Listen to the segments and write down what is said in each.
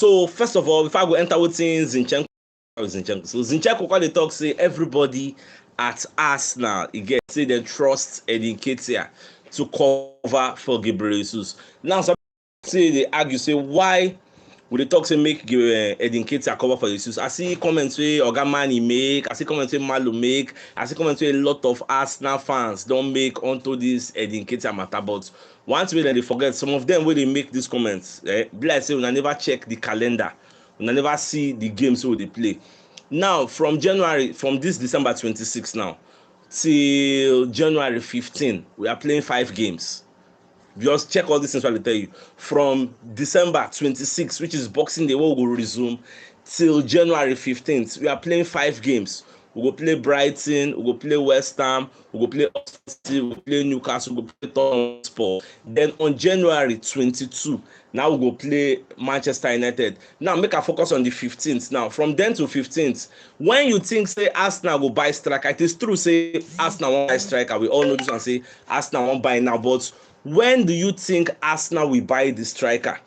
So first of all, if I go enter within Zinchenko, so Zinchenko call the talk say everybody at Arsenal say they trust NKETIAH to cover for Gabriel Jesus. Now some say they argue say why would they talk say make NKETIAH cover for Jesus? I see comments say Ogamani make, I see comments say Malu make, I see comments say a lot of Arsenal fans don't make onto this NKETIAH matter. But once we then they forget some of them when they make these comments, be like say we never check the calendar, we never see the games wey they play. Now from this December 26 now till January 15, we are playing 5 games. Just check all these things while I tell you. From December 26, which is Boxing Day, we will resume, till January 15th, we are playing 5 games. We go play Brighton, we go play West Ham, we go play Oxford, we go play Newcastle, we go play Tottenham Hotspur. Then on January 22, now we go play Manchester United. Now make a focus on the 15th. Now from then to 15th, when you think say Arsenal will buy striker, it is true say Arsenal won't buy striker. We all know this and say Arsenal won't buy now, but when do you think Arsenal will buy the striker?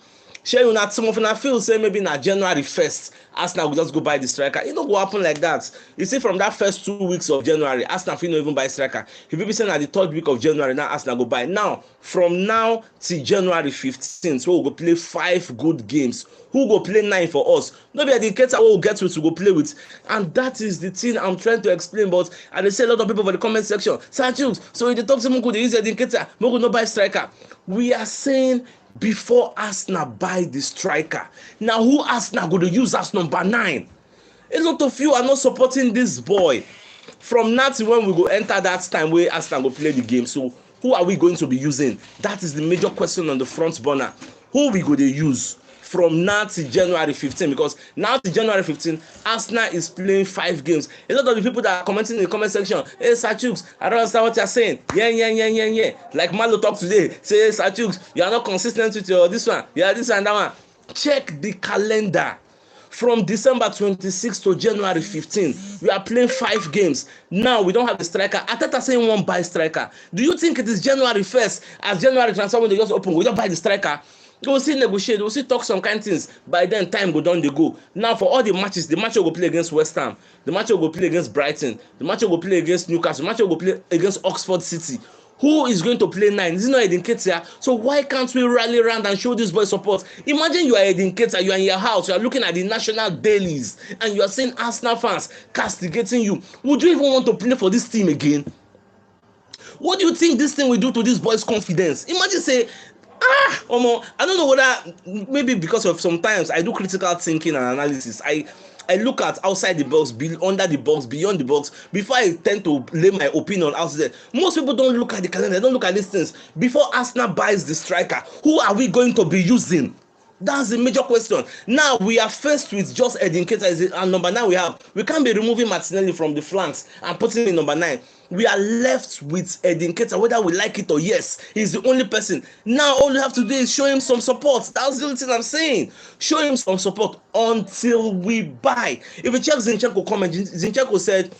Shey una some of una feel say maybe na January 1st Arsenal will just go buy the striker. It no go happen like that. You see, from that first 2 weeks of January, Arsenal fit no even buy striker. If people say na the 3rd week of January now Arsenal go buy. Now from now till January 15th, so we go play 5 good games. Who go play 9 for us? No be NKETIAH wey we get with to go play with, and that is the thing I'm trying to explain. But I dey see a lot of people for the comment section, CHUKS, so if they talk say make we dey use NKETIAH, make we no buy striker. We are saying before Arsenal buy the striker. Now who Arsenal go to use as number 9? A lot of you are not supporting this boy. From now to when we go enter that time where Arsenal go play the game, so who are we going to be using? That is the major question on the front burner. Who we go to use from now to January 15? Because now to January 15, Arsenal is playing 5 games. A lot of the people that are commenting in the comment section, hey CHUKS, I don't understand what you're saying. Yeah. Like Malo talk today, say CHUKS, you are not consistent with your this one, yeah, this and that one. Check the calendar. From December 26 to January 15, we are playing 5 games. Now we don't have a striker. Ateta saying one buy striker. Do you think it is January 1st, as January transfer when they just open, we don't buy the striker? They will still negotiate, they will still talk some kind of things. By then, time go down, they go. Now, for all the matches, the match will go play against West Ham, the match will go play against Brighton, the match will go play against Newcastle, the match will go play against Oxford City. Who is going to play 9? This is not NKETIAH. So why can't we rally around and show this boy support? Imagine you are NKETIAH, you are in your house, you are looking at the national dailies, and you are seeing Arsenal fans castigating you. Would you even want to play for this team again? What do you think this thing will do to this boy's confidence? Imagine say, I don't know whether maybe because of sometimes I do critical thinking and analysis. I look at outside the box, under the box, beyond the box, before I tend to lay my opinion outside. Most people don't look at the calendar, they don't look at these things. Before Arsenal buys the striker, who are we going to be using? That's the major question. Now we are faced with just NKETIAH and number 9 we have. We can't be removing Martinelli from the flanks and putting him in number 9. We are left with NKETIAH, whether we like it or yes. He's the only person. Now all you have to do is show him some support. That's the only thing I'm saying. Show him some support until we buy. If you check Zinchenko comment, Zinchenko said,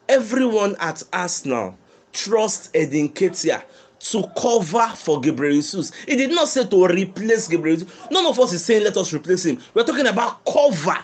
everyone at Arsenal trusts NKETIAH to cover for Gabriel Jesus. He did not say to replace Gabriel Jesus. None of us is saying let us replace him. We're talking about cover.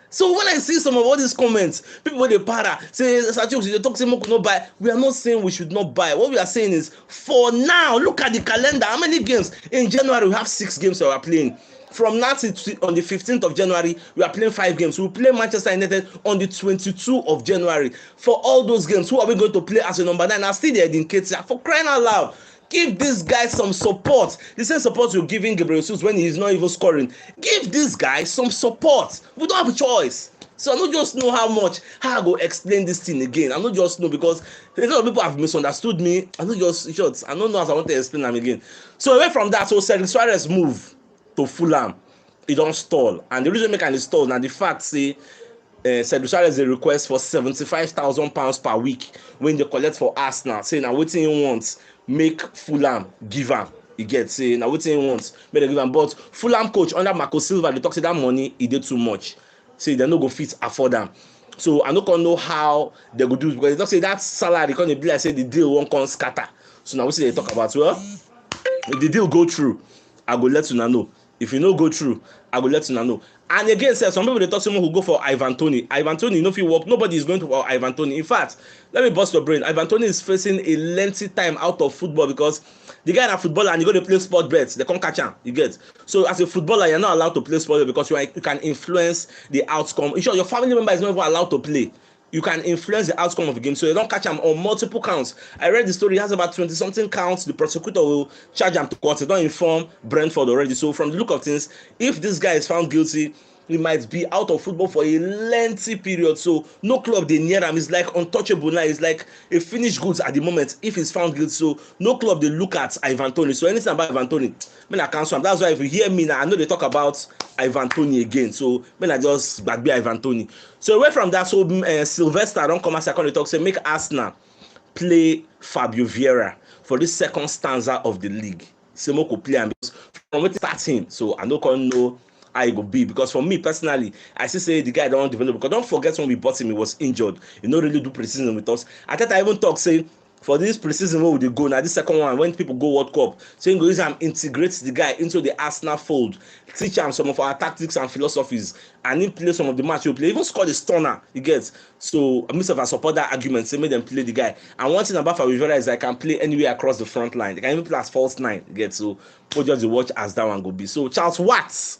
So when I see some of all these comments, people with the para say CHUKS, they talk say we could not buy. We are not saying we should not buy. What we are saying is, for now, look at the calendar. How many games? In January we have 6 games that we are playing. From now to on the 15th of January, we are playing 5 games. We'll play Manchester United on the 22nd of January. For all those games, who are we going to play as a number 9? I'm still there in NKETIAH. For crying out loud, give this guy some support. The same support you're giving Gabriel Jesus when he's not even scoring. Give this guy some support. We don't have a choice. So I don't just know how I go explain this thing again. I don't just know, because a lot of people have misunderstood me. I don't know as I want to explain them again. So away from that, so Cedric Soares move to Fulham, he don't stall. And the reason make an stall now the fact say Cedric Soares a request for £75,000 per week when they collect for Arsenal, saying now what he wants, make Fulham give him. He gets say now what he wants, make they give him. But Fulham coach under Marco Silva, they talk say that money he did too much. Say they no go fit afford them. So I don't know how they go do it, because they don't say that salary can be like say the deal won't come scatter. So now we say they talk about, well, if the deal go through, I go let you know. If you no go through, I will let you know. And again, sir, some people they talk someone who go for Ivan Toney. Ivan Toney, no fit work. Nobody is going to for Ivan Toney. In fact, let me bust your brain. Ivan Toney is facing a lengthy time out of football because the guy na footballer and you go to play sport bets, they can't catch him. You get. So as a footballer, you're not allowed to play sport because you can influence the outcome. In short, your family member is not even allowed to play. You can influence the outcome of the game, so you don't catch him on multiple counts. I read the story; he has about 20-something counts. The prosecutor will charge him to court. They don't inform Brentford already. So from the look of things, if this guy is found guilty, he might be out of football for a lengthy period. So no club they near him. It's like untouchable now. It's like a finished goods at the moment if he's found guilty. So no club they look at Ivan Toney. So anything about Ivan Toney, man, I cancel him. That's why if you hear me now, I know they talk about Ivan Toney again. So man, I just back be Ivan Toney. So away from that, so Sylvester don't come as second talk. Say make Arsenal play Fabio Vieira for this second stanza of the league. Semo could play him from what starting. So I don't know how it go be, because for me personally, I still say the guy don't develop, because don't forget when we bought him, he was injured. He don't really do preseason with us. I thought I even talk say for this preseason where would they go now, this second one when people go World Cup, so he go use him integrate the guy into the Arsenal fold, teach him some of our tactics and philosophies, and he play some of the match he play, even score the stunner he gets. So myself I support that argument, say make them play the guy. And one thing about Fabio Vieira is I can play anywhere across the front line. They can even play as false nine, you get. So we'll just watch as that one go be. So Charles Watts,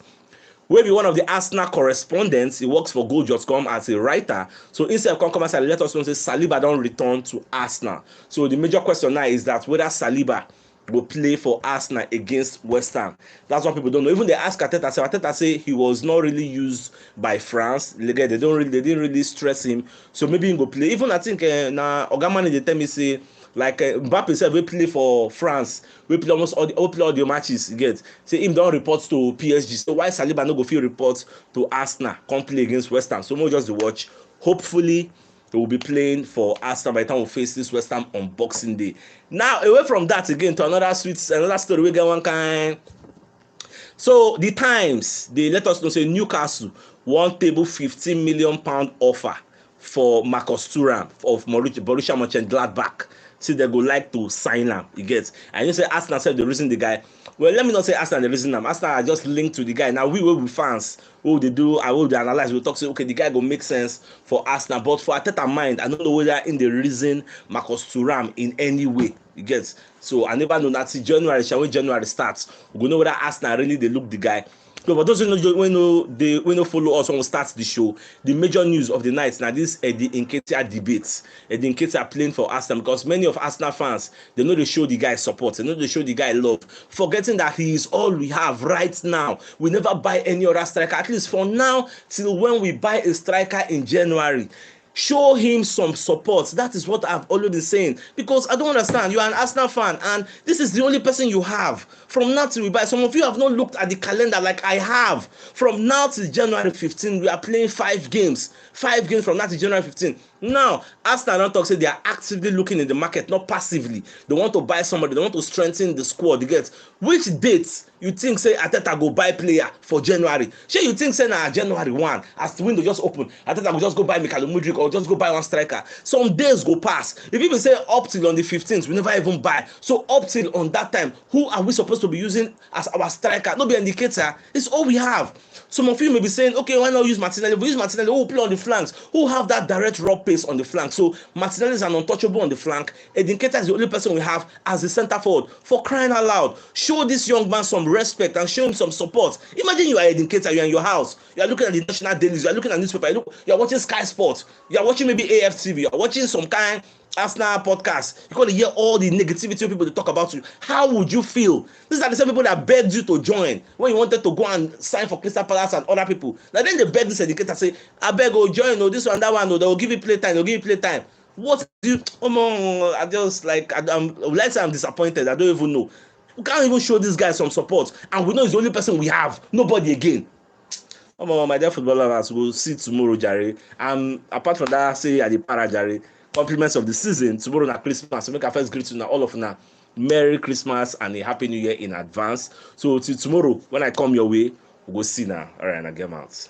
wey be one of the Arsenal correspondents, he works for goal.com as a writer. So instead of come and let us know say Saliba don return to Arsenal. So the major question now is that whether Saliba will play for Arsenal against West Ham. That's what people don't know. Even they ask Arteta, so Arteta say he was not really used by France. They didn't really stress him. So maybe he go play. Even I think na Ogamani they tell me say like Mbappe said we play for France, we play almost all the matches, you get. Say him don't report to PSG. So why Saliba no go fit report to Arsenal come play against West Ham? So we'll just watch. Hopefully he will be playing for Arsenal by the time we face this West Ham on Boxing Day. Now away from that again to another story we get one kind. So the Times, they let us know say Newcastle one table £15 million offer for Marcus Thuram of Borussia Mönchengladbach. See, they go like to sign him, you get. And you say Arsenal said the reason the guy. Well, let me not say Arsenal the reason him. Arsenal are just linked to the guy. Now we will be fans. What they do, I will analyze. We'll talk. Say, okay, the guy go make sense for Arsenal. But for Arteta mind, I don't know whether in the reason Marcus Thuram in any way, you get. So I never know that. See, when January starts, we know whether Arsenal really they look the guy. So for those who know follow us when we start the show, the major news of the night now this the NKETIAH debates. The NKETIAH playing for Arsenal, because many of Arsenal fans, they know they show the guy support, they know they show the guy love, forgetting that he is all we have right now. We never buy any other striker, at least for now, till when we buy a striker in January. Show him some support. That is what I've always been saying. Because I don't understand. You are an Arsenal fan and this is the only person you have. From now till we buy. Some of you have not looked at the calendar like I have. From now till January 15, we are playing 5 games. 5 games from now till January 15. Now, Arsenal don't talk, say they are actively looking in the market, not passively. They want to buy somebody. They want to strengthen the squad. You get. Which dates you think say Arteta go buy player for January? Sure, you think say na January 1 as the window just open, Arteta go just go buy Mikhail Mudryk or just go buy one striker. Some days go pass. If people say up till on the 15th, we never even buy. So up till on that time, who are we supposed to be using as our striker? No be indicator. It's all we have. Some of you may be saying, okay, why not use Martinelli? If we use Martinelli, who will play on the flanks? Who have that direct raw pace on the flank? So Martinelli is an untouchable on the flank. Indicator is the only person we have as the centre forward. For crying out loud, show this young man some respect and show him some support. Imagine you are Indicator, you are in your house, you are looking at the national dailies, you are looking at newspaper, you are watching Sky Sports, you are watching maybe AFTV, you are watching some kind Arsenal podcast. You're going to hear all the negativity of people to talk about you. How would you feel? These are the same people that begged you to join when you wanted to go and sign for Crystal Palace and other people. Now then they beg this Indicator, say, I beg, oh, join, oh, this one, that one, oh, they will give you playtime, they'll give you playtime. What do you, I just like, I'm disappointed. I don't even know. We can't even show this guy some support. And we know he's the only person we have. Nobody again. My dear football lovers, we'll see tomorrow, Jerry. Apart from that, say at the para, Jerry. Compliments of the season. Tomorrow na Christmas. So make a first greet to all of now. Merry Christmas and a Happy New Year in advance. So till tomorrow, when I come your way, we'll go see now. All right, now get out.